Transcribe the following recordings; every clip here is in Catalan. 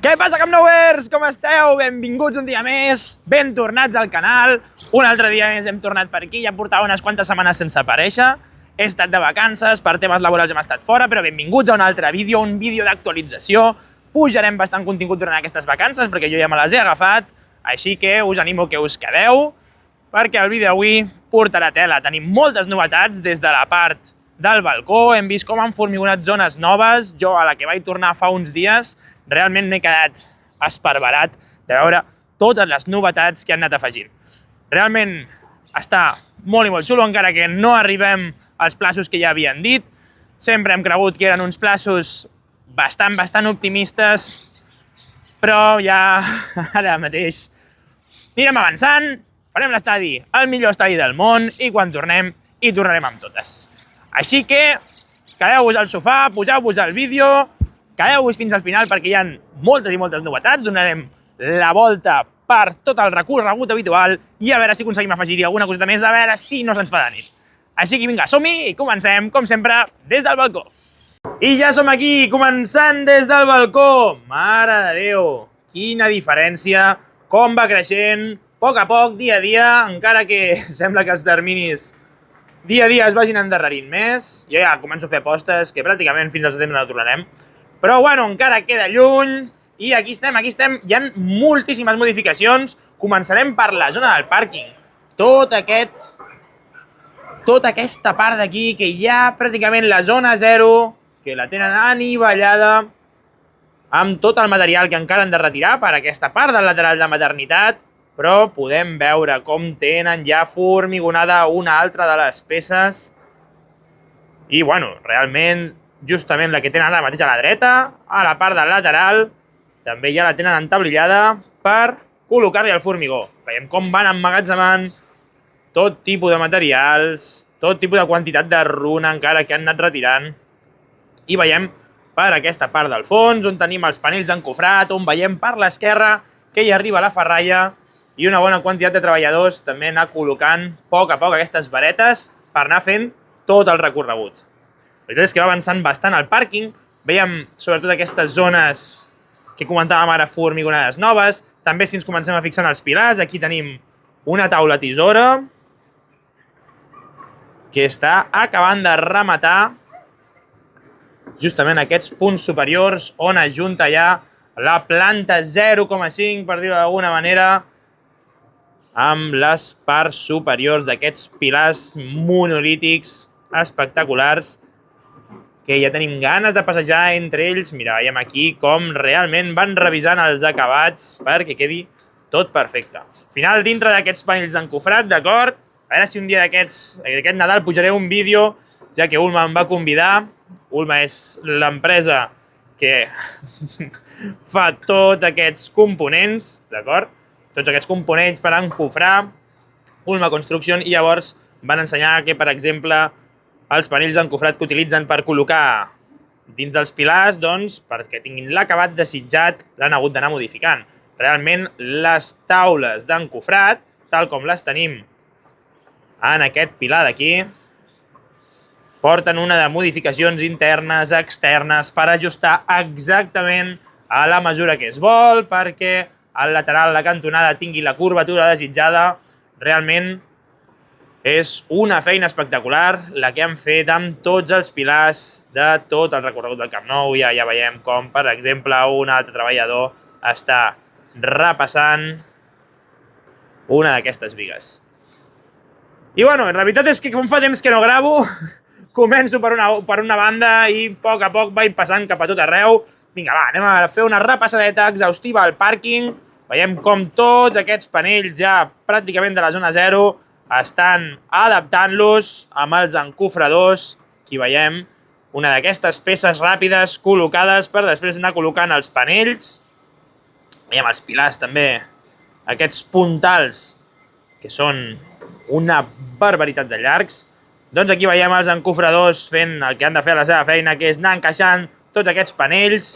Què passa, Campnowers? Com esteu? Benvinguts un dia més, ben tornats al canal. Un altre dia més hem tornat per aquí, ja portava unes quantes setmanes sense aparèixer. He estat de vacances, per temes laborals hem estat fora, però benvinguts a un altre vídeo, un vídeo d'actualització. Pujarem bastant contingut durant aquestes vacances, perquè jo ja me les he agafat, així que us animo que us quedeu, perquè el vídeo d'avui portarà tela. Tenim moltes novetats des de la part del balcó, hem vist com han formigonat zones noves. Jo, a la que vaig tornar fa uns dies, realment m'he quedat esparverat de veure totes les novetats que han anat afegint. Realment està molt i molt xulo, encara que no arribem als plaços que ja havien dit. Sempre hem cregut que eren uns plaços bastant optimistes, però ja ara mateix anirem avançant, farem l'estadi, el millor estadi del món, i quan tornem, hi tornarem amb totes. Així que quedeu-vos al sofà, poseu-vos al vídeo, quedeu-vos fins al final perquè hi ha moltes i moltes novetats. Donarem la volta per tot el recorregut habitual i a veure si aconseguim afegir-hi alguna coseta més, a veure si no se'ns fa de nit. Així que vinga, som-hi i comencem, com sempre, des del balcó. I ja som aquí, començant des del balcó. Mare de Déu, quina diferència, com va creixent, a poc, dia a dia, encara que sembla que els terminis dia a dia es vagin endarrerint més. Jo ja començo a fer apostes que pràcticament fins al setembre no tornarem. Però bueno, encara queda lluny i aquí estem. Hi ha moltíssimes modificacions. Començarem per la zona del pàrquing. Tota aquesta part d'aquí, que hi ha pràcticament la zona 0, que la tenen anivellada amb tot el material que encara han de retirar per aquesta part del lateral de maternitat, però podem veure com tenen ja formigonada una altra de les peces. I bueno, realment, justament la que tenen ara mateix a la dreta, a la part del lateral, també ja la tenen entablillada per col·locar-li el formigó. Veiem com van emmagatzemant tot tipus de materials, tot tipus de quantitat de runa encara que han anat retirant. I veiem per aquesta part del fons, on tenim els panells d'encofrat, on veiem per l'esquerra que hi arriba la ferralla, i una bona quantitat de treballadors també anar col·locant a poc aquestes varetes per anar fent tot el recorregut. La veritat és que va avançant bastant al pàrquing. Veiem sobretot aquestes zones que comentàvem ara, formigonades noves. També si ens comencem a fixar en els pilars, aquí tenim una taula tisora que està acabant de rematar justament aquests punts superiors on es junta ja la planta 0,5, per dir-ho d'alguna manera, amb les parts superiors d'aquests pilars monolítics espectaculars que ja tenim ganes de passejar entre ells. Mira, veiem aquí com realment van revisant els acabats perquè quedi tot perfecte. Al final, dintre d'aquests panells d'encofrat, d'acord? A veure si un dia d'aquest Nadal pujaré un vídeo, ja que Ulma em va convidar. Ulma és l'empresa que fa tots aquests components, d'acord? Tots aquests components per encofrar, Ulma Construction, i llavors van ensenyar que, per exemple, els panells d'encofrat que utilitzen per col·locar dins dels pilars, doncs, perquè tinguin l'acabat desitjat, l'han hagut d'anar modificant. Realment, les taules d'encofrat, tal com les tenim en aquest pilar d'aquí, porten una de modificacions internes, externes, per ajustar exactament a la mesura que es vol, perquè al lateral, la cantonada, tingui la curvatura desitjada. Realment és una feina espectacular la que han fet amb tots els pilars de tot el recorregut del Camp Nou. Ja veiem com, per exemple, un altre treballador està repassant una d'aquestes bigues. I bueno, la veritat és que com fa temps que no gravo, començo per una banda i a poc vaig passant cap a tot arreu. Vinga, va, anem a fer una repassadeta exhaustiva al pàrquing. Veiem com tots aquests panells ja pràcticament de la zona 0 estan adaptant-los amb els encofradors. Aquí veiem una d'aquestes peces ràpides col·locades per després anar col·locant els panells. Veiem els pilars també, aquests puntals, que són una barbaritat de llargs. Doncs aquí veiem els encofradors fent el que han de fer a la seva feina, que és anar encaixant tots aquests panells,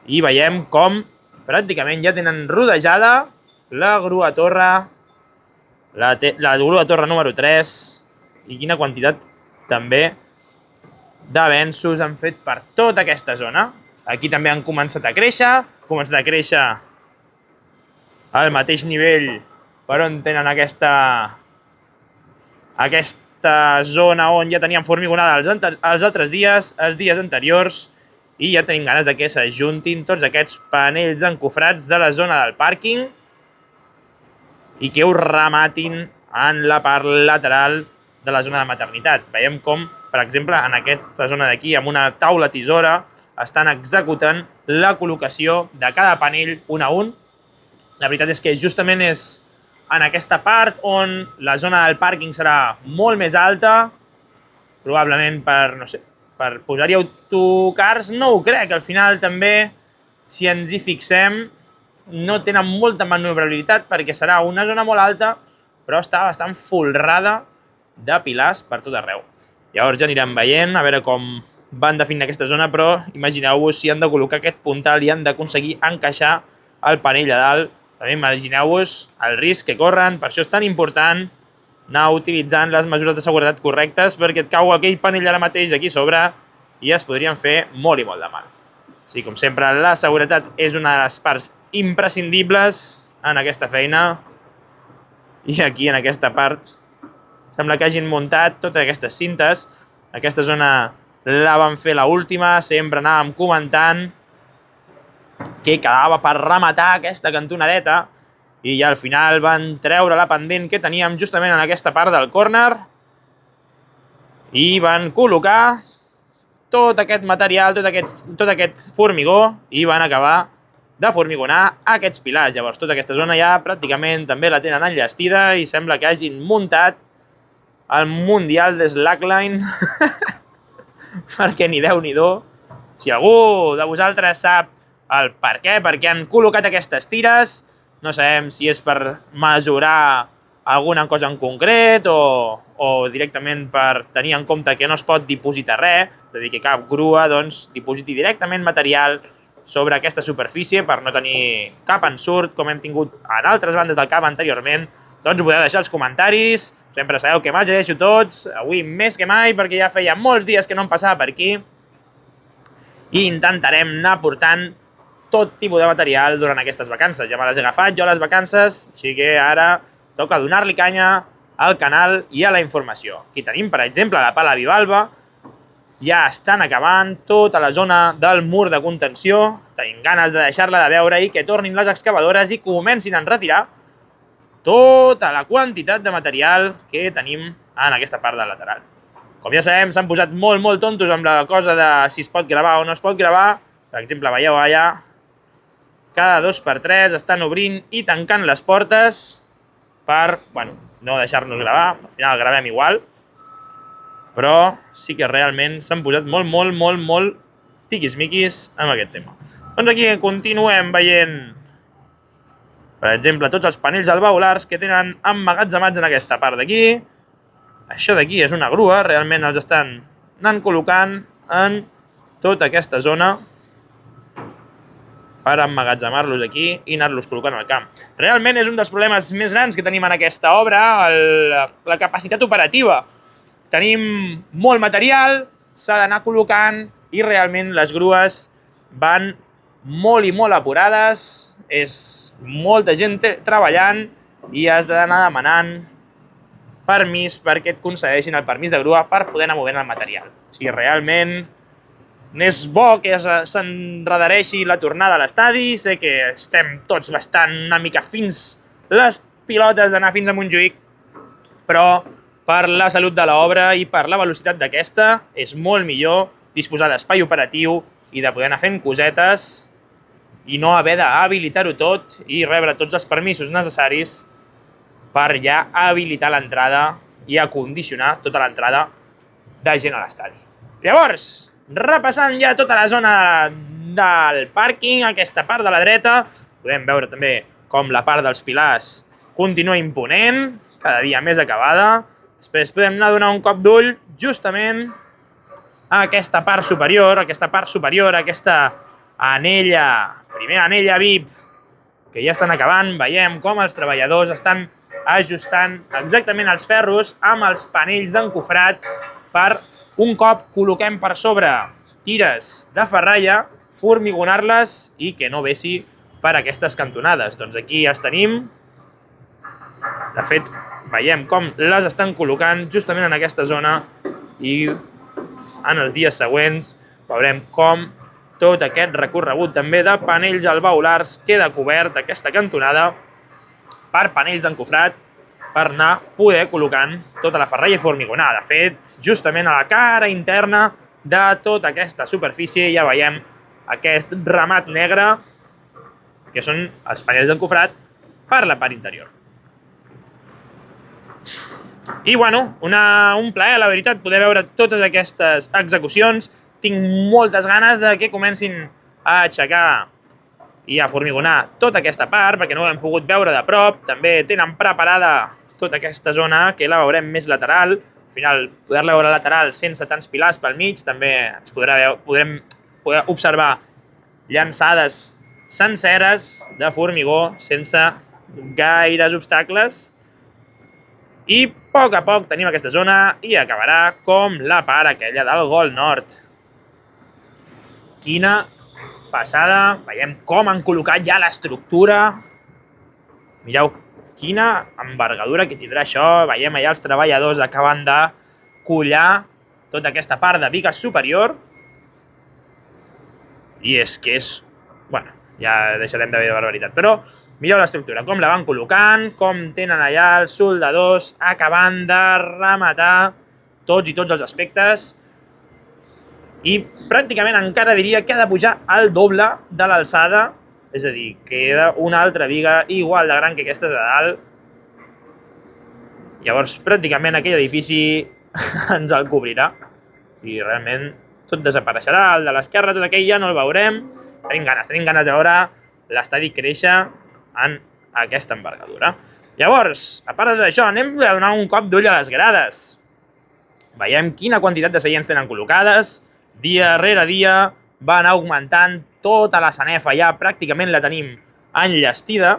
i veiem com pràcticament ja tenen rodejada la grua torre, la grua torre número 3, i quina quantitat també d'avenços han fet per tota aquesta zona. Aquí també han començat a créixer, al mateix nivell per on tenen aquesta zona on ja teníem formigonada els altres dies, els dies anteriors, i ja tenim ganes de que s'ajuntin tots aquests panells encofrats de la zona del pàrquing i que ho rematin en la part lateral de la zona de maternitat. Veiem com, per exemple, en aquesta zona d'aquí, amb una taula tisora, estan executant la col·locació de cada panell un a un. La veritat és que justament és en aquesta part on la zona del pàrquing serà molt més alta, probablement per, no sé, per posar-hi autocars, no ho crec. Al final també, si ens hi fixem, no tenen molta maniobrabilitat perquè serà una zona molt alta, però està bastant folrada de pilars per tot arreu. Llavors ja anirem veient, a veure com van definint aquesta zona, però imagineu-vos si han de col·locar aquest puntal i han d'aconseguir encaixar el panell a dalt. També imagineu-vos el risc que corren, per això és tan important anar utilitzant les mesures de seguretat correctes perquè et cau aquell panell ara mateix aquí sobre i es podrien fer molt i molt de mal. Sí, com sempre, la seguretat és una de les parts imprescindibles en aquesta feina i aquí, en aquesta part, sembla que hagin muntat totes aquestes cintes. Aquesta zona la van fer l'última, sempre anàvem comentant que quedava per rematar aquesta cantonadeta i ja al final van treure la pendent que teníem justament en aquesta part del córner i van col·locar tot aquest material, tot aquest formigó i van acabar de formigonar aquests pilars. Llavors tota aquesta zona ja pràcticament també la tenen enllestida i sembla que hagin muntat el Mundial de Slackline perquè ni Déu ni do. Si algú de vosaltres sap el per què han col·locat aquestes tires, no sabem si és per mesurar alguna cosa en concret o directament per tenir en compte que no es pot dipositar res, és a dir, que cap grua dipositi directament material sobre aquesta superfície per no tenir cap ensurt, com hem tingut en altres bandes del camp anteriorment. Doncs ho podeu deixar als comentaris, sempre sabeu que me'ls llegeixo tots, avui més que mai perquè ja feia molts dies que no em passava per aquí i intentarem anar portant tot tipus de material durant aquestes vacances. Ja me les he agafat jo a les vacances, així que ara toca donar-li canya al canal i a la informació. Aquí tenim, per exemple, la pala bivalva. Ja estan acabant tota la zona del mur de contenció. Tenim ganes de deixar-la de veure i que tornin les excavadores i comencin a retirar tota la quantitat de material que tenim en aquesta part del lateral. Com ja sabem, s'han posat molt tontos amb la cosa de si es pot gravar o no es pot gravar. Per exemple, veieu allà, cada 2x3 estan obrint i tancant les portes per, bueno, no deixar-nos gravar, al final gravem igual, però sí que realment s'han posat molt tiquismiquis amb aquest tema. Doncs aquí continuem veient, per exemple, tots els panells alveolars que tenen emmagatzemats en aquesta part d'aquí. Això d'aquí és una grua, realment els estan anant col·locant en tota aquesta zona per emmagatzemar-los aquí i anar-los col·locant al camp. Realment és un dels problemes més grans que tenim en aquesta obra, la capacitat operativa. Tenim molt material, s'ha d'anar col·locant i realment les grues van molt i molt apurades, és molta gent treballant i has d'anar demanant permís perquè et concedeixin el permís de grua per poder anar movent el material. O sigui, realment és bo que s'enredareixi la tornada a l'estadi, sé que estem tots bastant una mica fins les pilotes d'anar fins a Montjuïc, però per la salut de l'obra i per la velocitat d'aquesta és molt millor disposar d'espai operatiu i de poder anar fent cosetes i no haver d'habilitar-ho tot i rebre tots els permisos necessaris per ja habilitar l'entrada i acondicionar tota l'entrada de gent a l'estadi. Llavors, repassant ja tota la zona del pàrquing, aquesta part de la dreta, podem veure també com la part dels pilars continua imponent, cada dia més acabada. Després podem anar a donar un cop d'ull justament a aquesta part superior, aquesta anella, primera anella VIP, que ja estan acabant. Veiem com els treballadors estan ajustant exactament els ferros amb els panells d'encofrat per un cop col·loquem per sobre tires de ferralla, formigonar-les i que no vessi per aquestes cantonades. Doncs aquí ja els tenim. De fet, veiem com les estan col·locant justament en aquesta zona i en els dies següents veurem com tot aquest recorregut també de panells alveolars queda cobert aquesta cantonada per panells d'encofrat per anar poder col·locant tota la ferralla i formigonar. De fet, justament a la cara interna de tota aquesta superfície ja veiem aquest ramat negre que són els panells d'encofrat per la part interior. I bueno, un plaer, la veritat, poder veure totes aquestes execucions. Tinc moltes ganes de que comencin a aixecar i a formigonar tota aquesta part, perquè no ho hem pogut veure de prop. També tenen preparada tota aquesta zona, que la veurem més lateral. Al final, poder-la veure lateral sense tants pilars pel mig, també ens podrem poder observar llançades senceres de formigó sense gaires obstacles. I a poc tenim aquesta zona i acabarà com la part aquella del Gol Nord. Quina passada! Veiem com han col·locat ja l'estructura. Mireu quina envergadura que tindrà això. Veiem allà els treballadors acabant de collar tota aquesta part de biga superior. I és que és... Bueno, ja deixarem de dir de barbaritat, però mireu l'estructura, com la van col·locant, com tenen allà els soldadors acabant de rematar tots els aspectes i pràcticament encara diria que ha de pujar al doble de l'alçada, és a dir, queda una altra biga igual de gran que aquestes a dalt. Llavors, pràcticament aquell edifici ens el cobrirà i realment tot desapareixerà. El de l'esquerra, tot aquell ja no el veurem. Tenim ganes de veure l'estadi créixer en aquesta envergadura. Llavors, a part de tot això, anem a donar un cop d'ull a les grades. Veiem quina quantitat de seients tenen col·locades. Dia rere dia van augmentant tota la sanefa, ja pràcticament la tenim enllestida.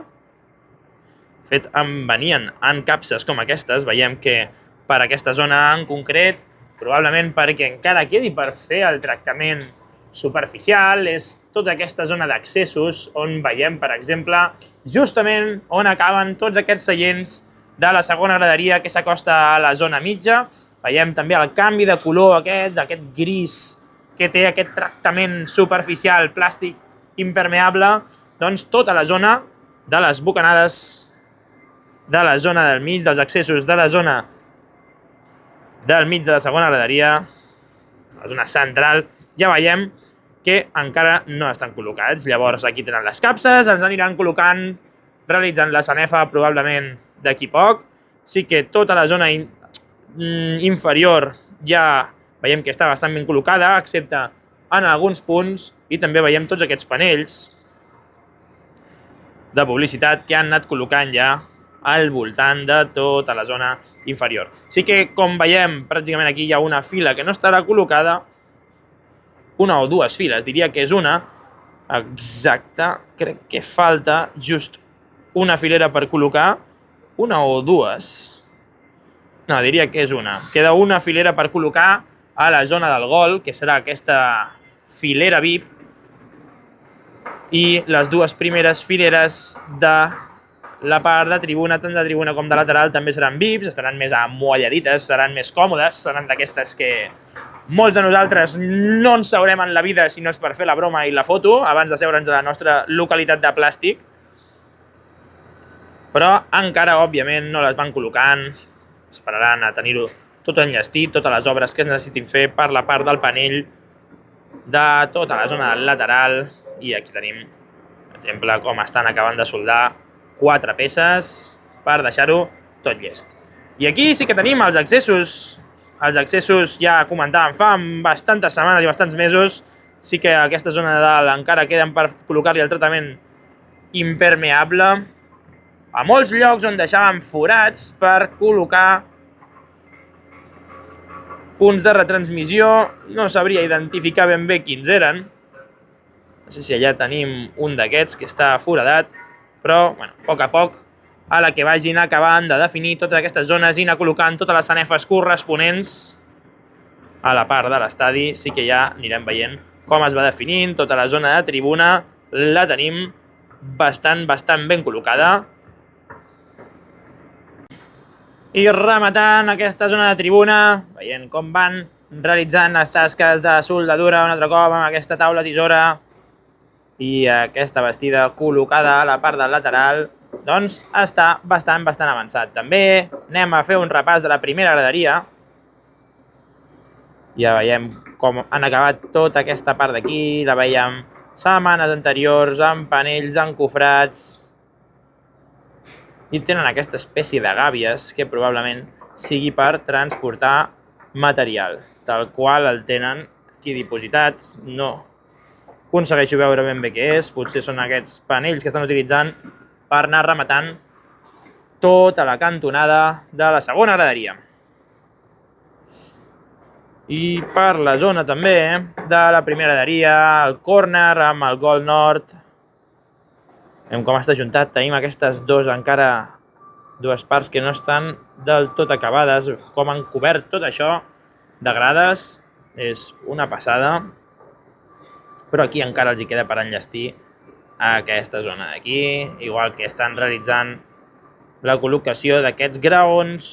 De fet, venien en capses com aquestes. Veiem que per aquesta zona en concret, probablement perquè encara quedi per fer el tractament superficial, és tota aquesta zona d'accessos on veiem, per exemple, justament on acaben tots aquests seients de la segona graderia que s'acosta a la zona mitja. Veiem també el canvi de color aquest gris que té aquest tractament superficial, plàstic impermeable, doncs tota la zona de les bocanades, de la zona del mig, dels accessos de la zona del mig de la segona graderia, la zona central, ja veiem que encara no estan col·locats. Llavors aquí tenen les capses, ens aniran col·locant, realitzant la sanefa probablement d'aquí poc. Sí que tota la zona inferior ja veiem que està bastant ben col·locada, excepte en alguns punts, i també veiem tots aquests panells de publicitat que han anat col·locant ja al voltant de tota la zona inferior. Sí que, com veiem, pràcticament aquí hi ha una fila que no estarà col·locada, una o dues files, diria que és una, exacte, crec que falta just una filera per col·locar, una o dues, no, diria que és una, queda una filera per col·locar a la zona del gol, que serà aquesta filera VIP, i les dues primeres fileres de la part de tribuna, tant de tribuna com de lateral, també seran VIPs, estaran més ammualladites, seran més còmodes, seran d'aquestes que molts de nosaltres no ens seurem en la vida si no és per fer la broma i la foto, abans de seure'ns a la nostra localitat de plàstic. Però encara, òbviament, no les van col·locant, esperaran a tenir-ho tot enllestit, totes les obres que es necessitin fer per la part del panell de tota la zona lateral, i aquí tenim, per exemple, com estan acabant de soldar 4 peces per deixar-ho tot llest. I aquí sí que tenim els accessos. Els accessos ja comentàvem fa bastantes setmanes i bastants mesos. Sí que aquesta zona de dalt encara queden per col·locar-li el tractament impermeable. A molts llocs on deixàvem forats per col·locar punts de retransmissió, no sabria identificar ben bé quins eren. No sé si allà tenim un d'aquests que està foradat, però, bueno, a poc, a la que vagin acabant de definir totes aquestes zones i anar col·locant totes les sanefes corresponents a la part de l'estadi, sí que ja anirem veient com es va definint. Tota la zona de tribuna la tenim bastant ben col·locada. I rematant aquesta zona de tribuna, veient com van realitzant les tasques de soldadura un altre cop amb aquesta taula tisora i aquesta bastida col·locada a la part del lateral, doncs està bastant avançat. També anem a fer un repàs de la primera graderia. Ja veiem com han acabat tota aquesta part d'aquí, la veiem setmanes anteriors amb panells d'encofrats i tenen aquesta espècie de gàbies que probablement sigui per transportar material, tal qual el tenen aquí dipositat. No aconsegueixo veure ben bé què és, potser són aquests panells que estan utilitzant per anar rematant tota la cantonada de la segona graderia. I per la zona també de la primera graderia, el córner amb el gol nord, veiem com està ajuntat, tenim aquestes dues parts que no estan del tot acabades, com han cobert tot això de grades, és una passada, però aquí encara els hi queda per enllestir aquesta zona d'aquí, igual que estan realitzant la col·locació d'aquests graons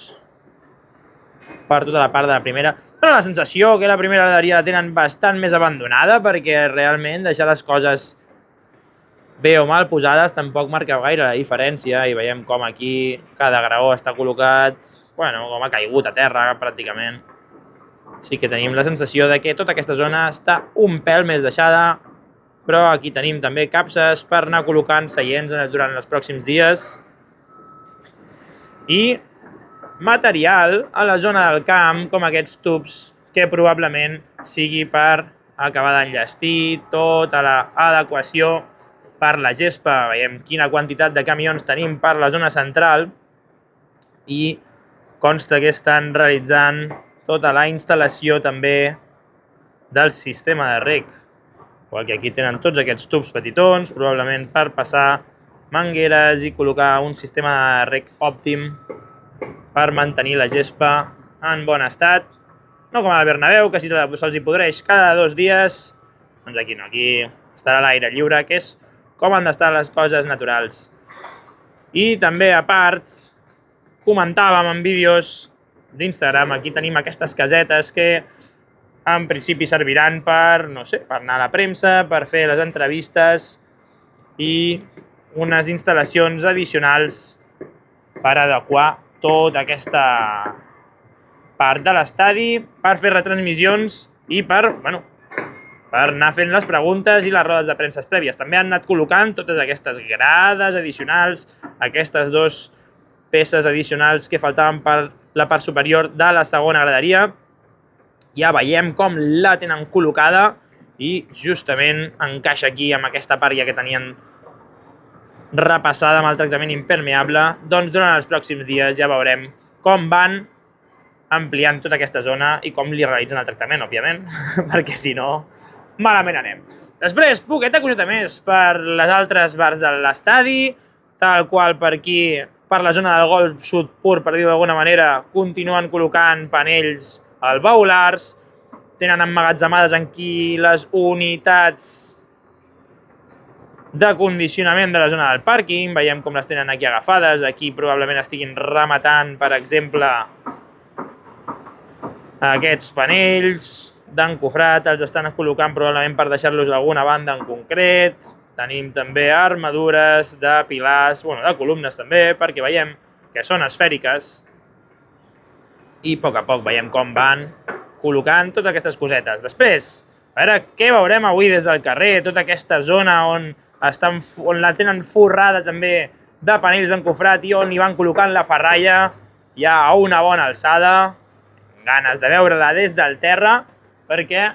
per tota la part de la primera. Dóna la sensació que la primera graderia la tenen bastant més abandonada, perquè realment deixar les coses bé o mal posades tampoc marca gaire la diferència, i veiem com aquí cada graó està col·locat, bueno, com ha caigut a terra pràcticament. Sí que tenim la sensació de que tota aquesta zona està un pèl més deixada, però aquí tenim també capses per anar col·locant seients durant els pròxims dies. I material a la zona del camp, com aquests tubs, que probablement sigui per acabar d'enllestir tota l'adequació per la gespa. Veiem quina quantitat de camions tenim per la zona central i consta que estan realitzant tota la instal·lació també del sistema de reg. Igual que aquí tenen tots aquests tubs petitons, probablement per passar mangueres i col·locar un sistema de reg òptim per mantenir la gespa en bon estat. No com al Bernabéu, que si se'ls hi podreix cada 2 dies, doncs aquí no, aquí estarà a l'aire lliure, que és com han d'estar les coses naturals. I també, a part, comentàvem en vídeos d'Instagram, aquí tenim aquestes casetes que en principi serviran per, no sé, per anar a la premsa, per fer les entrevistes i unes instal·lacions addicionals per adequar tota aquesta part de l'estadi, per fer retransmissions i per anar fent les preguntes i les rodes de premsa prèvies. També han anat col·locant totes aquestes grades addicionals, aquestes 2 peces addicionals que faltaven per la part superior de la segona graderia. Ja veiem com la tenen col·locada i justament encaixa aquí amb aquesta part ja que tenien repassada amb el tractament impermeable. Doncs durant els pròxims dies ja veurem com van ampliant tota aquesta zona i com li realitzen el tractament, òbviament, perquè si no, malament anem. Després, poqueta coseta més per les altres parts de l'estadi, tal qual per aquí, per la zona del gol sud pur, per dir-ho d'alguna manera, continuen col·locant panells alveolars, tenen emmagatzemades aquí les unitats de condicionament de la zona del pàrquing, veiem com les tenen aquí agafades, aquí probablement estiguin rematant, per exemple, aquests panells d'encofrat, els estan col·locant probablement per deixar-los a alguna banda en concret. Tenim també armadures de pilars, de columnes també, perquè veiem que són esfèriques i a poc veiem com van col·locant totes aquestes cosetes. Després, a veure què veurem avui des del carrer, tota aquesta zona on la tenen forrada també de panells d'encofrat i on hi van col·locant la ferralla ja a una bona alçada. Ganes de veure-la des del terra, perquè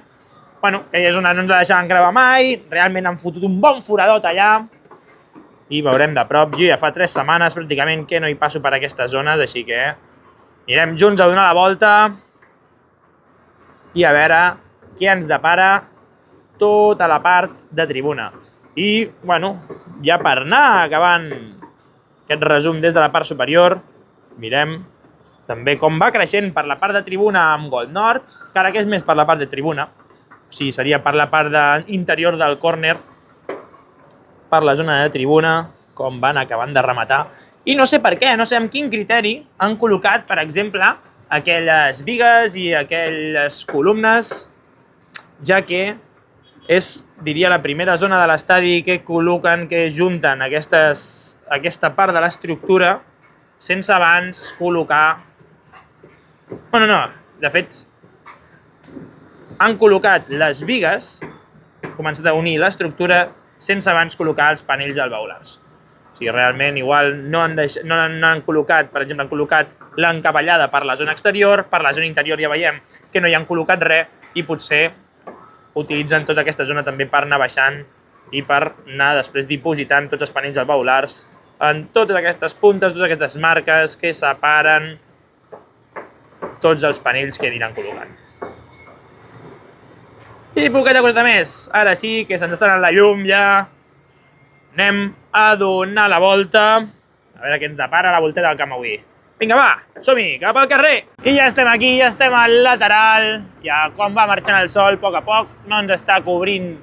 aquella zona no ens la deixaven gravar mai, realment han fotut un bon foradot allà i veurem de prop. Jo ja fa 3 setmanes pràcticament que no hi passo per aquestes zones, així que anirem junts a donar la volta i a veure què ens depara tota la part de tribuna. I, ja per anar acabant aquest resum des de la part superior, mirem també com va creixent per la part de tribuna amb gol nord, encara que és més per la part de tribuna, sigui, seria per la part interior del córner, per la zona de tribuna, com van acabant de rematar. I no sé per què, no sé amb quin criteri han col·locat, per exemple, aquelles bigues i aquelles columnes, ja que és, diria, la primera zona de l'estadi que col·loquen, que junten aquesta part de l'estructura sense abans col·locar... Bueno, no, de fet, han col·locat les bigues, començat a unir l'estructura sense abans col·locar els panells alveolars. O sigui, realment, igual no han col·locat, per exemple, han col·locat l'encavallada per la zona exterior, per la zona interior ja veiem que no hi han col·locat res i potser utilitzen tota aquesta zona també per anar baixant i per anar després dipositant tots els panells alveolars en totes aquestes puntes, totes aquestes marques que separen tots els panells que aniran col·locant. I poqueta cosa més. Ara sí que se'ns està anant la llum ja. Anem a donar la volta. A veure què ens depara la volteta del camp avui. Vinga, va, som-hi, cap al carrer! I ja estem aquí, ja estem al lateral. Ja com va marxant el sol, a poc, no ens està cobrint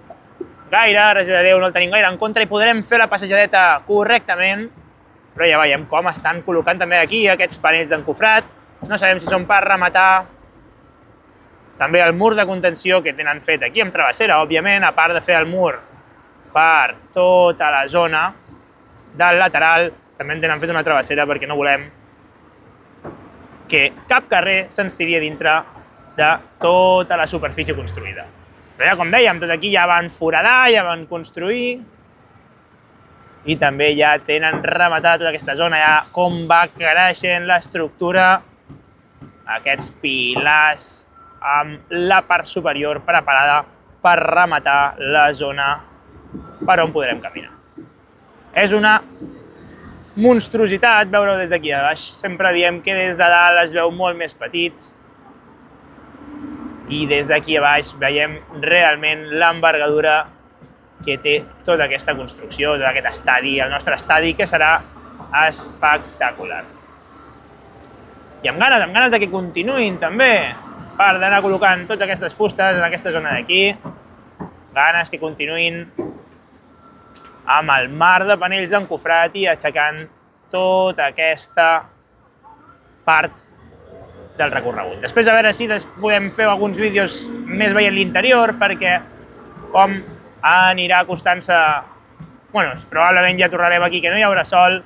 gaire, gràcies a Déu no el tenim gaire en contra i podrem fer la passejadeta correctament. Però ja veiem com estan col·locant també aquí aquests panells d'encofrat. No sabem si són per rematar. També el mur de contenció que tenen fet aquí amb travessera, òbviament, a part de fer el mur per tota la zona del lateral, també en tenen fet una travessera perquè no volem que cap carrer se'ns tiri a dintre de tota la superfície construïda. Però ja, com dèiem, tot aquí ja van foradar, ja van construir i també ja tenen rematada tota aquesta zona, ja com va creixent l'estructura, aquests pilars amb la part superior preparada per rematar la zona per on podrem caminar. És una monstruositat veure-ho des d'aquí a baix. Sempre diem que des de dalt es veu molt més petit i des d'aquí a baix veiem realment l'envergadura que té tota aquesta construcció, tot aquest estadi, el nostre estadi, que serà espectacular. I amb ganes de que continuïn també, per d'anar col·locant totes aquestes fustes en aquesta zona d'aquí, ganes que continuïn amb el mar de panells d'encofrat i aixecant tota aquesta part del recorregut. Després a veure si podem fer alguns vídeos més veient l'interior, perquè com anirà acostant-se... Bueno, probablement ja tornarem aquí, que no hi haurà sol,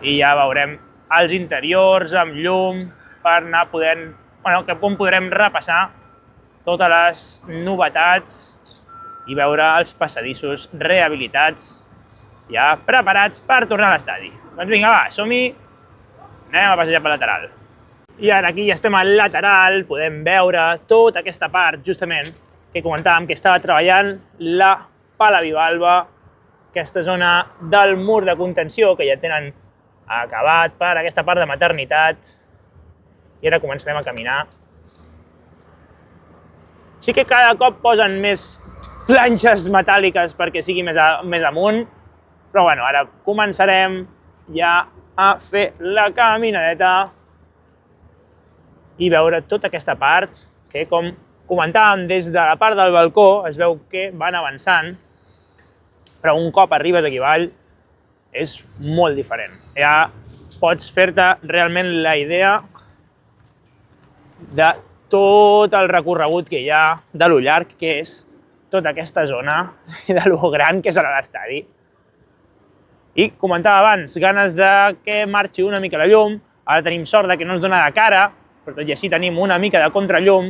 i ja veurem els interiors amb llum per anar podent... Bueno, on podrem repassar totes les novetats i veure els passadissos rehabilitats ja preparats per tornar a l'estadi. Doncs vinga, va, som-hi, anem a passejar pel lateral. I ara aquí ja estem al lateral, podem veure tota aquesta part, justament, que comentàvem que estava treballant la pala bivalva, aquesta zona del mur de contenció que ja tenen acabat per aquesta part de maternitat. I ara començarem a caminar. Sí que cada cop posen més planxes metàl·liques perquè sigui més amunt, però bueno, ara començarem ja a fer la caminadeta i veure tota aquesta part que, com comentàvem, des de la part del balcó es veu que van avançant, però un cop arribes aquí avall és molt diferent. Ja pots fer-te realment la idea de tot el recorregut que hi ha, de lo llarg que és tota aquesta zona i de lo gran que serà l'estadi. I comentava abans, ganes de que marxi una mica la llum, ara tenim sort de que no ens dona de cara, però tot i així tenim una mica de contrallum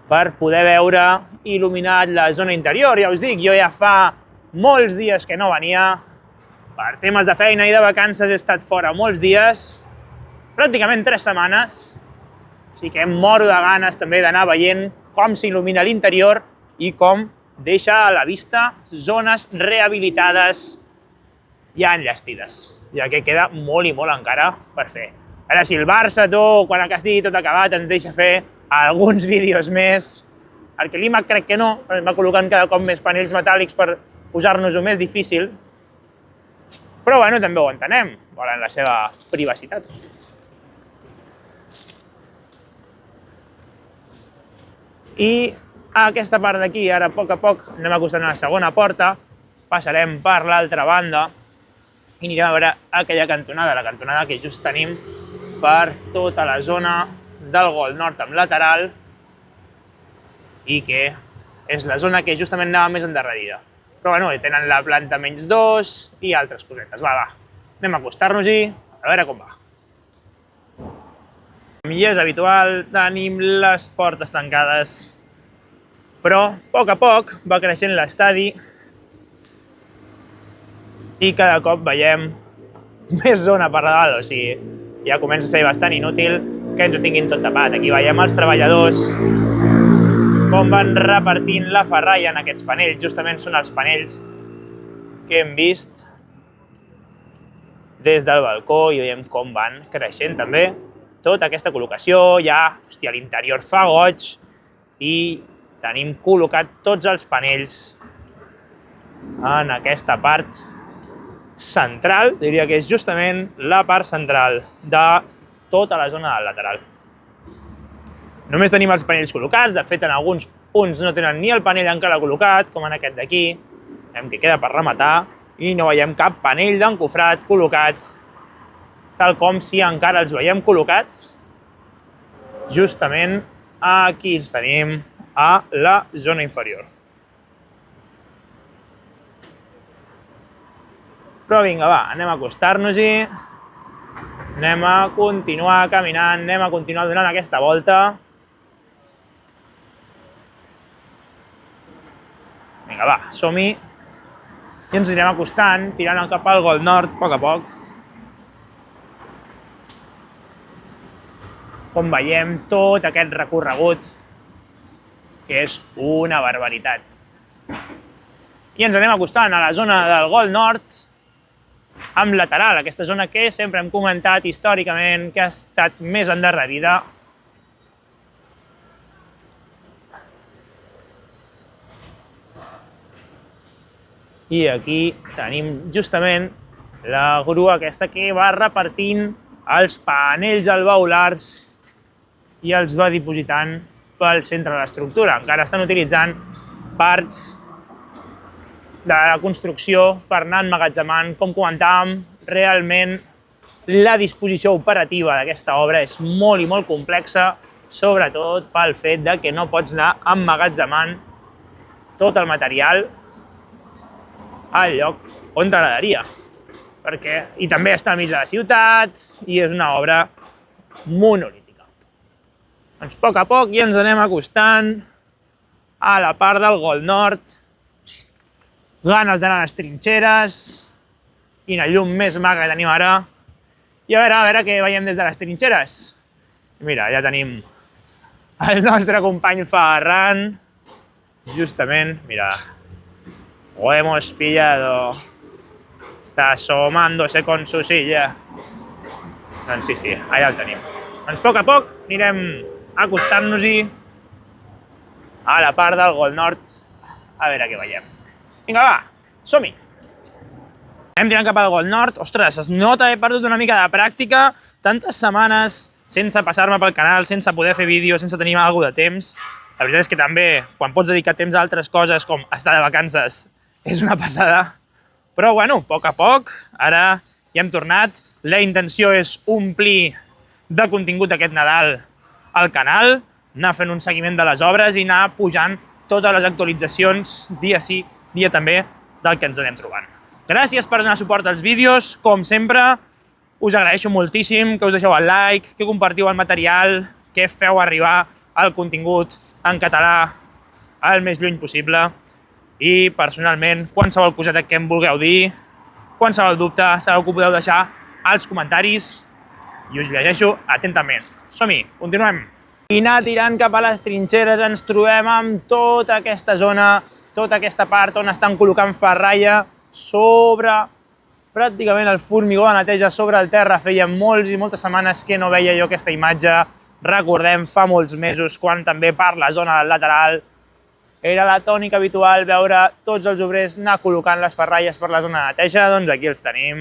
per poder veure il·luminat la zona interior. Ja us dic, jo ja fa molts dies que no venia, per temes de feina i de vacances he estat fora molts dies, pràcticament 3 setmanes, així que em moro de ganes també d'anar veient com s'il·lumina l'interior i com deixa a la vista zones rehabilitades ja enllestides, ja que queda molt i molt encara per fer. A veure si el Barça, quan estigui tot acabat, ens deixa fer alguns vídeos més. El Climac crec que no, va col·locant cada cop més panells metàl·lics per posar-nos-ho més difícil. Però bueno, també ho entenem, volen la seva privacitat. I a aquesta part d'aquí, ara a poc anem acostant a la segona porta, passarem per l'altra banda i anirem a veure aquella cantonada, la cantonada que just tenim per tota la zona del Gol Nord amb lateral i que és la zona que justament anava més endarrerida. Però bueno, tenen la planta -2 i altres cosetes. Va, anem a acostar-nos-hi a veure com va. Com ja és habitual, tenim les portes tancades, però a poc va creixent l'estadi i cada cop veiem més zona per dalt, o sigui, ja comença a ser bastant inútil que ens ho tinguin tot tapat. Aquí veiem els treballadors com van repartint la ferralla en aquests panells. Justament són els panells que hem vist des del balcó i veiem com van creixent també tota aquesta col·locació. Ja, hòstia, l'interior fa goig i tenim col·locat tots els panells en aquesta part central, diria que és justament la part central de tota la zona del lateral. Només tenim els panells col·locats, de fet en alguns punts no tenen ni el panell encara col·locat, com en aquest d'aquí, que queda per rematar, i no veiem cap panell d'encofrat col·locat, tal com si encara els veiem col·locats. Justament aquí els tenim a la zona inferior. Però vinga, va, anem a acostar-nos-hi, anem a continuar caminant, anem a continuar donant aquesta volta. Vinga, va, som-hi i ens anirem acostant, tirant cap al Gol Nord, a poc. Com veiem tot aquest recorregut, que és una barbaritat. I ens anem acostant a la zona del Gol Nord, amb lateral, aquesta zona que sempre hem comentat històricament que ha estat més endarrerida. I aquí tenim justament la grua aquesta que va repartint els panells alveolars i els va dipositant pel centre de l'estructura. Encara estan utilitzant parts de la construcció per anar emmagatzemant. Com comentàvem, realment la disposició operativa d'aquesta obra és molt i molt complexa, sobretot pel fet que no pots anar emmagatzemant tot el material al lloc on t'agradaria. I també està al mig de la ciutat i és una obra monolítica. Doncs a poc ja ens anem acostant a la part del Gol Nord, ganes d'anar a les trinxeres, quina llum més maca que tenim ara, i a veure què veiem des de les trinxeres. Mira, ja tenim el nostre company Ferran, justament, mira, lo hemos pillado, está asomándose con su silla. Doncs sí, allà el tenim. Doncs a poc anirem acostant-nos-hi a la part del Gol Nord, a veure què veiem. Vinga, va, som-hi! Anem tirant cap al Gol Nord. Ostres, es nota haver perdut una mica de pràctica, tantes setmanes sense passar-me pel canal, sense poder fer vídeos, sense tenir alguna de temps. La veritat és que també, quan pots dedicar temps a altres coses, com estar de vacances, és una passada. Però, bueno, a poc, ara ja hem tornat. La intenció és omplir de contingut aquest Nadal al canal, anar fent un seguiment de les obres i anar pujant totes les actualitzacions, dia sí, dia també, del que ens anem trobant. Gràcies per donar suport als vídeos, com sempre. Us agraeixo moltíssim que us deixeu el like, que compartiu el material, que feu arribar el contingut en català el més lluny possible. I, personalment, qualsevol coseta que em vulgueu dir, qualsevol dubte, sabeu que ho podeu deixar als comentaris i us llegeixo atentament. Som-hi, continuem! I anar tirant cap a les trinxeres ens trobem amb tota aquesta zona, tota aquesta part on estan col·locant ferralla sobre pràcticament el formigó de neteja sobre el terra. Feia moltes i moltes setmanes que no veia jo aquesta imatge. Recordem fa molts mesos quan també per la zona del lateral era la tònica habitual veure tots els obrers anar col·locant les ferralles per la zona de neteja. Doncs aquí els tenim.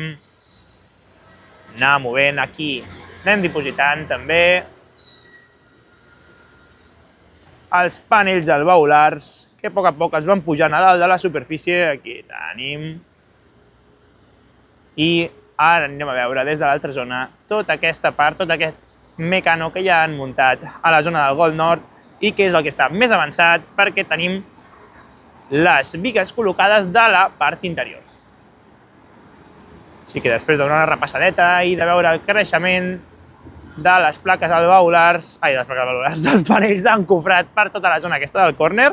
Anar movent aquí. Anem dipositant també. els panells alveolars, que a poc es van pujant a dalt de la superfície. Aquí tenim. I ara anem a veure des de l'altra zona tota aquesta part, tot aquest mecano que ja han muntat a la zona del Gol Nord i que és el que està més avançat perquè tenim les bigues col·locades de la part interior. Així que després de donar una repassadeta i de veure el creixement de les plaques alveolars, dels panells d'encofrat per tota la zona aquesta del córner,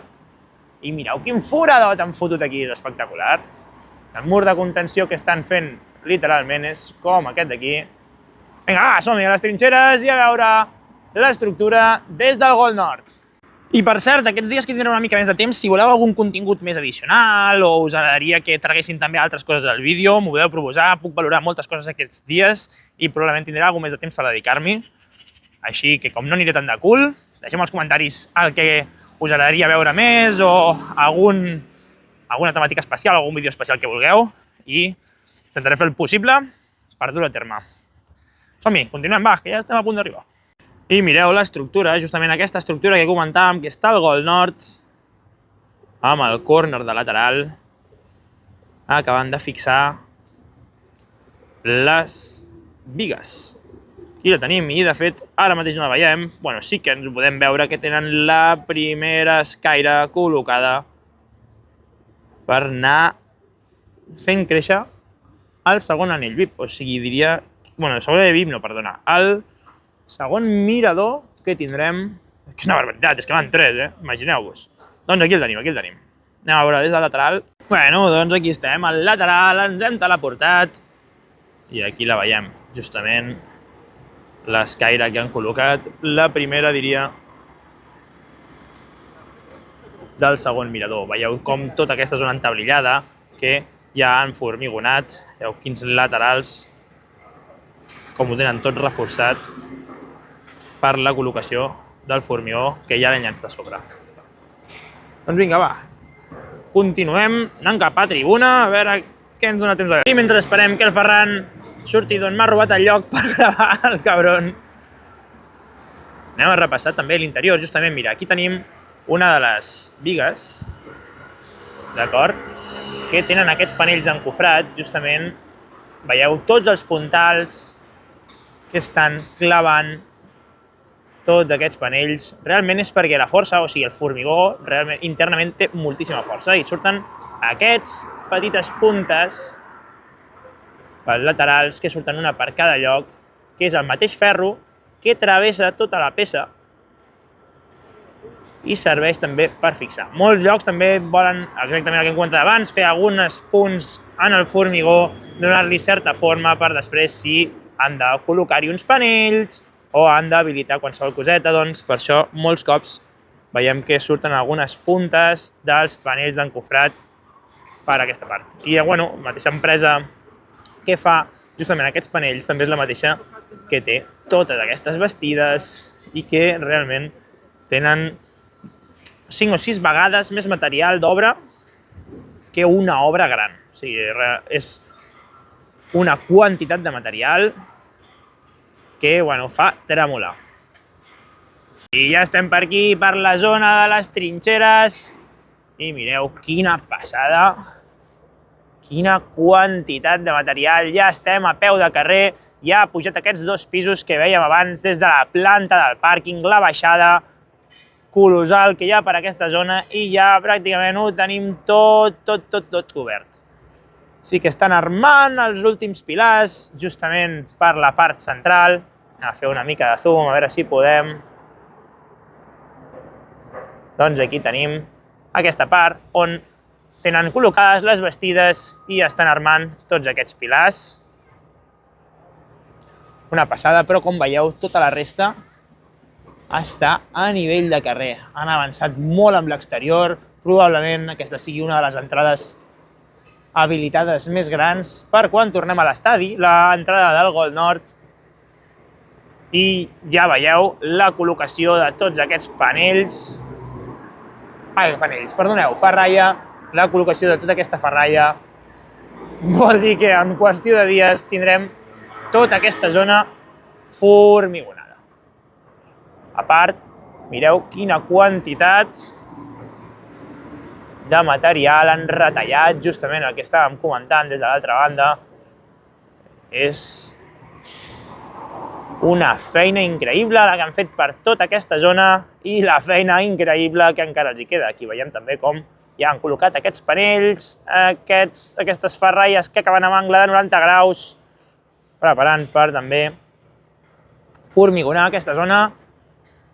i mireu quin foradot han fotut aquí, és espectacular. El mur de contenció que estan fent literalment és com aquest d'aquí. Vinga, va, som-hi a les trinxeres i a veure l'estructura des del Gol Nord. I per cert, aquests dies que tindrem una mica més de temps, si voleu algun contingut més addicional o us agradaria que traguessin també altres coses al vídeo, m'ho podeu proposar, puc valorar moltes coses aquests dies i probablement tindré alguna més de temps per dedicar-m'hi. Així que com no aniré tant de cul, deixeu als comentaris el que us agradaria veure més o alguna temàtica especial, algun vídeo especial que vulgueu i intentaré fer el possible per dur-ho a terme. Som-hi, continuem, va, que ja estem a punt d'arribar. I mireu l'estructura, justament aquesta estructura que comentàvem, que està al Gol Nord, amb el córner de lateral, acabant de fixar les bigues. Aquí la tenim i, de fet, ara mateix no la veiem. Bueno, sí que ens ho podem veure, que tenen la primera escaire col·locada per anar fent créixer el segon anell VIP, o sigui, diria... Bueno, el segon anell VIP no, perdona, el segon mirador que tindrem... Que és una barbaritat, és que van tres, imagineu-vos. Doncs aquí el tenim, aquí el tenim. Anem a veure des del lateral. Bueno, doncs aquí estem, al lateral, ens hem teleportat. I aquí la veiem, justament, l'escaire que han col·locat. La primera, diria, del segon mirador. Veieu com tota aquesta zona entablillada, que ja han formigonat. Veieu quins laterals, com ho tenen tot reforçat per la col·locació del formigó que ja l'han llançat a sobre. Doncs vinga, va. Continuem anant cap a tribuna, a veure què ens dona temps de veure. I mentre esperem que el Ferran surti d'on m'ha robat el lloc per gravar el cabron, anem a repassar també l'interior. Justament, mira, aquí tenim una de les bigues, d'acord, que tenen aquests panells encofrat, justament, veieu tots els puntals que estan clavant tots aquests panells. Realment és perquè la força, o sigui, el formigó, realment internament té moltíssima força i surten aquests petites puntes pels laterals que surten una per cada lloc, que és el mateix ferro que travessa tota la peça i serveix també per fixar. Molts llocs també volen, exactament el que hem comentat abans, fer alguns punts en el formigó, donar-li certa forma per després si han de col·locar-hi uns panells o han d'habilitar qualsevol coseta, doncs per això molts cops veiem que surten algunes puntes dels panells d'encofrat per aquesta part. I, bueno, la mateixa empresa que fa justament aquests panells també és la mateixa que té totes aquestes bastides i que realment tenen 5 o 6 vegades més material d'obra que una obra gran. O sigui, és una quantitat de material que, bueno, fa tremolar. I ja estem per aquí, per la zona de les trinxeres, i mireu quina passada, quina quantitat de material. Ja estem a peu de carrer, ja ha pujat aquests 2 pisos que vèiem abans, des de la planta del pàrquing, la baixada colossal que hi ha per aquesta zona, i ja pràcticament ho tenim tot cobert. Sí que estan armant els últims pilars, justament per la part central. Anem a fer una mica de zoom, a veure si podem. Doncs aquí tenim aquesta part on tenen col·locades les bastides i estan armant tots aquests pilars. Una passada, però com veieu, tota la resta està a nivell de carrer. Han avançat molt amb l'exterior, probablement aquesta sigui una de les entrades habilitades més grans per quan tornem a l'estadi, l'entrada del Gol Nord, i ja veieu la col·locació de tots aquests panells, ferralla, la col·locació de tota aquesta ferralla. Vol dir que en qüestió de dies tindrem tota aquesta zona formigonada. A part Mireu quina quantitat de material han retallat, justament el que estàvem comentant des de l'altra banda. És una feina increïble la que han fet per tota aquesta zona i la feina increïble que encara els hi queda. Aquí veiem també com ja han col·locat aquests panells, aquestes ferralles que acaben amb angle de 90 graus, preparant per també formigonar aquesta zona,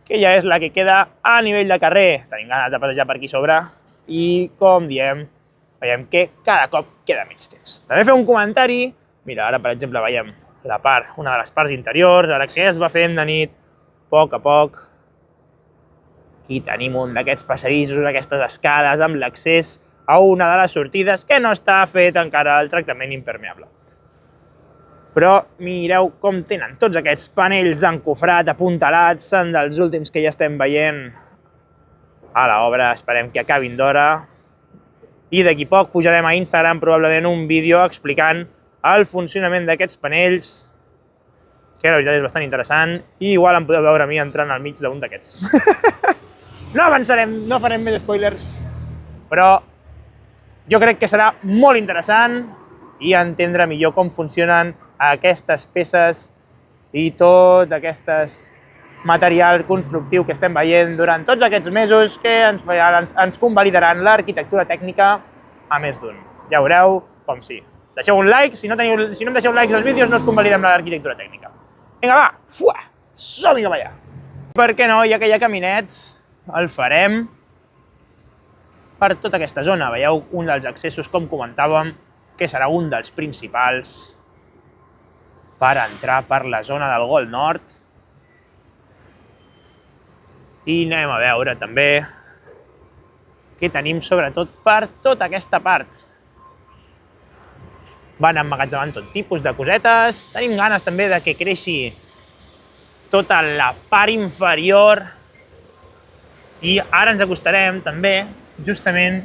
que ja és la que queda a nivell de carrer. Tenim ganes de passejar per aquí sobre i, com diem, veiem que cada cop queda menys temps. També fer un comentari. Mira, ara, per exemple, veiem una de les parts interiors, ara que es va fent de nit, a poc. Aquí tenim un d'aquests passadissos, aquestes escales amb l'accés a una de les sortides que no està fet encara el tractament impermeable. Però mireu com tenen tots aquests panells d'encofrat apuntalats, són dels últims que ja estem veient a l'obra, esperem que acabin d'hora. I d'aquí poc pujarem a Instagram probablement un vídeo explicant el funcionament d'aquests panells, que la veritat és bastant interessant, i igual em podeu veure a mi entrant al mig d'un d'aquests. No avançarem, no farem més spoilers, però jo crec que serà molt interessant i entendre millor com funcionen aquestes peces i tot aquest material constructiu que estem veient durant tots aquests mesos que ens convalidaran l'arquitectura tècnica a més d'un. Ja veureu com sí. Deixeu un like, si no em deixeu likes als vídeos no us convalidem l'arquitectura tècnica. Vinga, va, som-hi cap allà. Per què no, ja que hi ha caminet, el farem per tota aquesta zona. Veieu un dels accessos, com comentàvem, que serà un dels principals per entrar per la zona del Gol Nord. I anem a veure també què tenim sobretot per tota aquesta part. Van emmagatzemant tot tipus de cosetes. Tenim ganes també de que creixi tota la part inferior. I ara ens acostarem també justament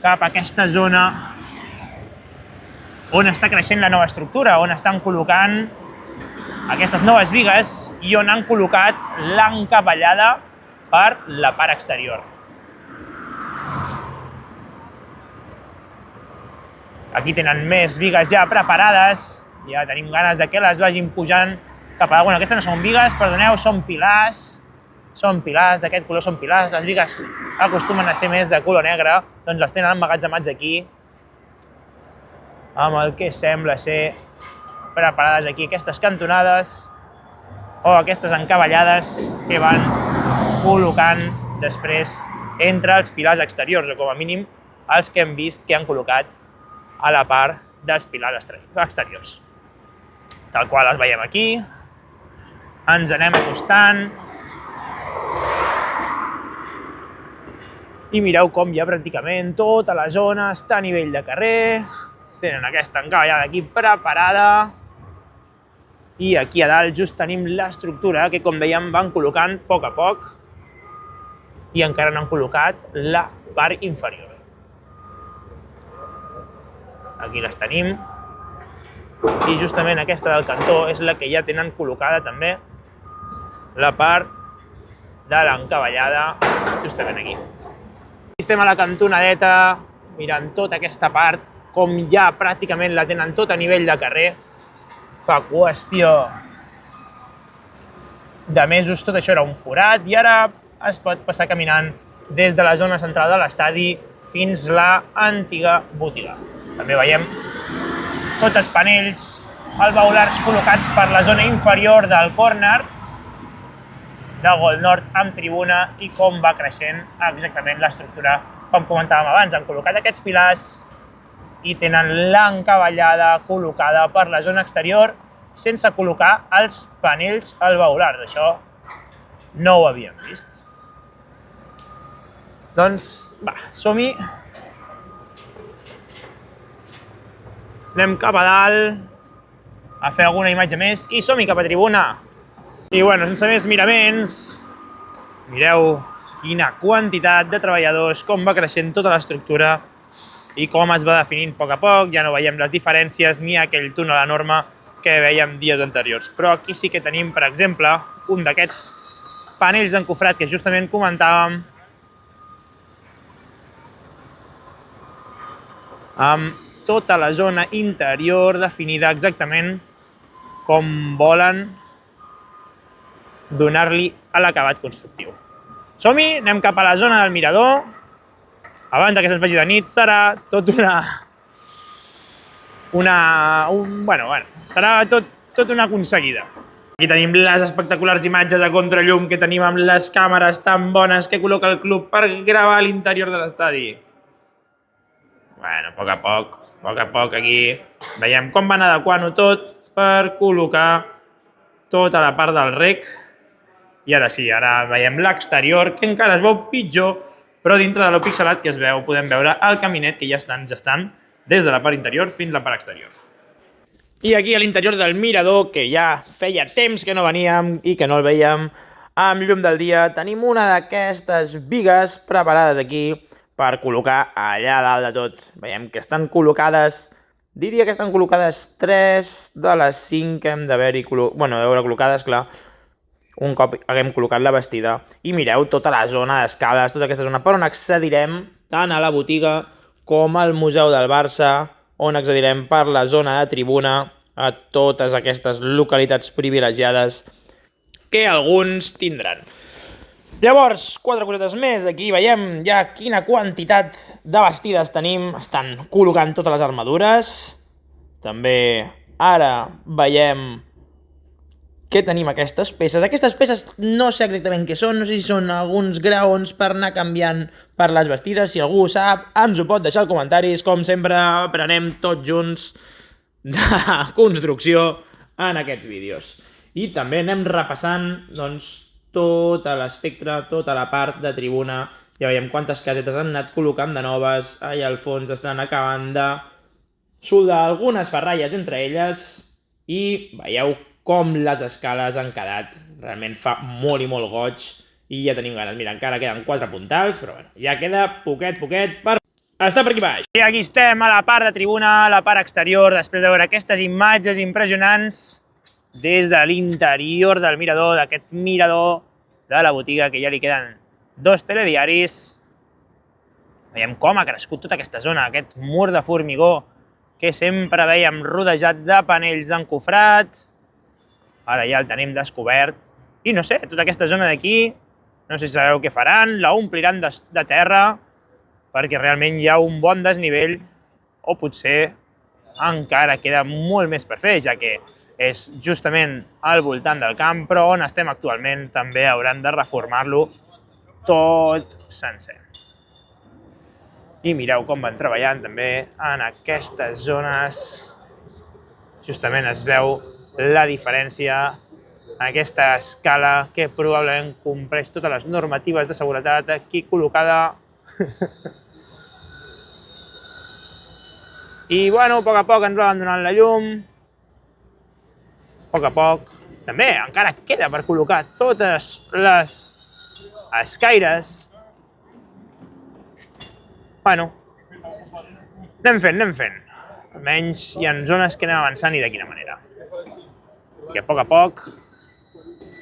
cap a aquesta zona on està creixent la nova estructura, on estan col·locant aquestes noves bigues i on han col·locat l'encavallada per la part exterior. Aquí tenen més bigues ja preparades, ja tenim ganes de que les vagin pujant cap a... Bueno, aquestes no són bigues, perdoneu, són pilars. Són pilars, d'aquest color són pilars. Les bigues acostumen a ser més de color negre, doncs les tenen emmagatzemats aquí, amb el que sembla ser preparades aquí aquestes cantonades o aquestes encavallades que van col·locant després entre els pilars exteriors, o com a mínim els que hem vist que han col·locat a la part dels pilars exteriors. Tal qual els veiem aquí, ens anem acostant i mireu com ja pràcticament tota la zona està a nivell de carrer. Tenen aquesta encavallada aquí preparada i aquí a dalt just tenim l'estructura que, com dèiem, van col·locant a poc i encara no han col·locat la part inferior. Aquí les tenim i justament aquesta del cantó és la que ja tenen col·locada també la part de l'encavallada justament aquí. Estem a la cantonadeta mirant tota aquesta part, com ja pràcticament la tenen tot a nivell de carrer. Fa qüestió de mesos tot això era un forat i ara es pot passar caminant des de la zona central de l'estadi fins a l'antiga botiga. També veiem tots els panells alveolars col·locats per la zona inferior del córner del Gol Nord amb tribuna i com va creixent exactament l'estructura. Com comentàvem abans, han col·locat aquests pilars i tenen l'encavallada col·locada per la zona exterior sense col·locar els panells alveolars. Això no ho havíem vist. Doncs, va, som-hi. Anem cap a dalt a fer alguna imatge més i som-hi cap a tribuna. I bueno, sense més miraments, mireu quina quantitat de treballadors, com va creixent tota l'estructura i com es va definint a poc. Ja no veiem les diferències ni aquell túnel enorme que veiem dies anteriors. Però aquí sí que tenim, per exemple, un d'aquests panells d'encofrat que justament comentàvem, amb tota la zona interior definida exactament com volen donar-li a l'acabat constructiu. Som-hi, anem cap a la zona del mirador. Abans que se'ns faci de nit serà tot serà tot una aconseguida. Aquí tenim les espectaculars imatges a contrallum que tenim amb les càmeres tan bones que col·loca el club per gravar l'interior de l'estadi. Bueno, a poc a poc aquí veiem com van adequant-ho tot per col·locar tota la part del rec. I ara sí, ara veiem l'exterior, que encara es veu pitjor, però dintre de lo pixelat que es veu podem veure el caminet que ja estan gestant des de la part interior fins a la part exterior. I aquí a l'interior del mirador, que ja feia temps que no veníem i que no el veiem amb llum del dia, tenim una d'aquestes bigues preparades aquí per col·locar allà dalt de tot. Veiem que estan col·locades, diria que estan col·locades 3 de les 5 que hem d'haver-hi col·locades, clar, un cop haguem col·locat la bastida. I mireu tota la zona d'escales, tota aquesta zona per on accedirem tant a la botiga com al Museu del Barça, on accedirem per la zona de tribuna a totes aquestes localitats privilegiades que alguns tindran. Llavors, 4 cosetes més. Aquí veiem ja quina quantitat de bastides tenim. Estan col·locant totes les armadures. També ara veiem que tenim aquestes peces. Aquestes peces no sé exactament què són, no sé si són alguns graons per anar canviant per les bastides. Si algú ho sap, ens ho pot deixar als comentaris. Com sempre, aprenem tots junts de construcció en aquests vídeos. I també anem repassant tot l'espectre, tota la part de tribuna. Ja veiem quantes casetes han anat col·locant de noves. Allà al fons estan acabant de soldar algunes ferralles entre elles. I veieu com les escales han quedat. Realment fa molt i molt goig i ja tenim ganes. Mira, encara queden 4 puntals, però bueno, ja queda poquet per estar per aquí baix. I aquí estem a la part de tribuna, a la part exterior, després de veure aquestes imatges impressionants des de l'interior del mirador, d'aquest mirador de la botiga, que ja li queden 2 telediaris. Veiem com ha crescut tota aquesta zona, aquest mur de formigó que sempre veiem rodejat de panells d'encofrat. Ara ja el tenim descobert. I no sé, tota aquesta zona d'aquí, no sé si sabeu què faran, la ompliran de terra, perquè realment hi ha un bon desnivell, o potser encara queda molt més per fer, ja que és justament al voltant del camp, però on estem actualment també hauran de reformar-lo tot sencer. I mireu com van treballant també en aquestes zones. Justament es veu la diferència, aquesta escala que probablement compleix totes les normatives de seguretat aquí col·locada. I bueno, a poc ens van donant la llum. A poc. També encara queda per col·locar totes les escaires. Bueno, anem fent. Almenys hi ha zones que anem avançant i de quina manera. I a poc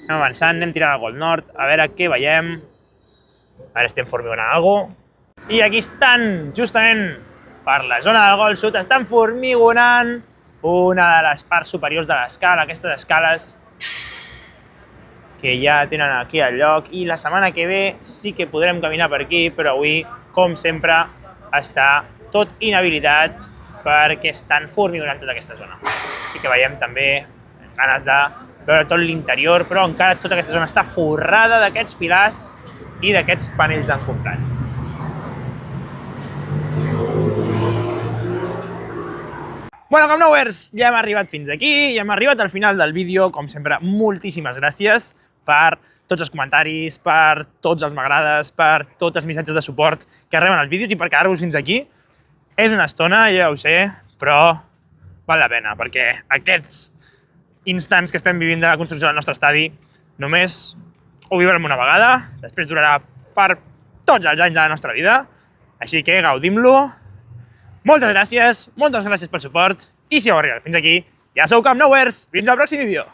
anem avançant, anem tirant al Gol Nord, a veure què veiem. Ara estem formigonant alguna cosa. I aquí estan, justament per la zona del Gol Sud, estan formigonant una de les parts superiors de l'escala, aquestes escales que ja tenen aquí al lloc. I la setmana que ve sí que podrem caminar per aquí, però avui, com sempre, està tot inhabilitat perquè estan formigonant tota aquesta zona. Sí que veiem també ganes de veure tot l'interior, però encara tota aquesta zona està forrada d'aquests pilars i d'aquests panells d'encofrat. Bueno, Camp-Nouers, ja hem arribat fins aquí, ja hem arribat al final del vídeo. Com sempre, moltíssimes gràcies per tots els comentaris, per tots els m'agrades, per tots els missatges de suport que reben els vídeos i per quedar-vos fins aquí. És una estona, ja ho sé, però val la pena, perquè aquests instants que estem vivint de la construcció del nostre estadi només ho viurem una vegada, després durarà per tots els anys de la nostra vida, així que gaudim-lo. Moltes gràcies pel suport i si heu arribat fins aquí, ja sou Camp-Nouers. Fins al pròxim vídeo!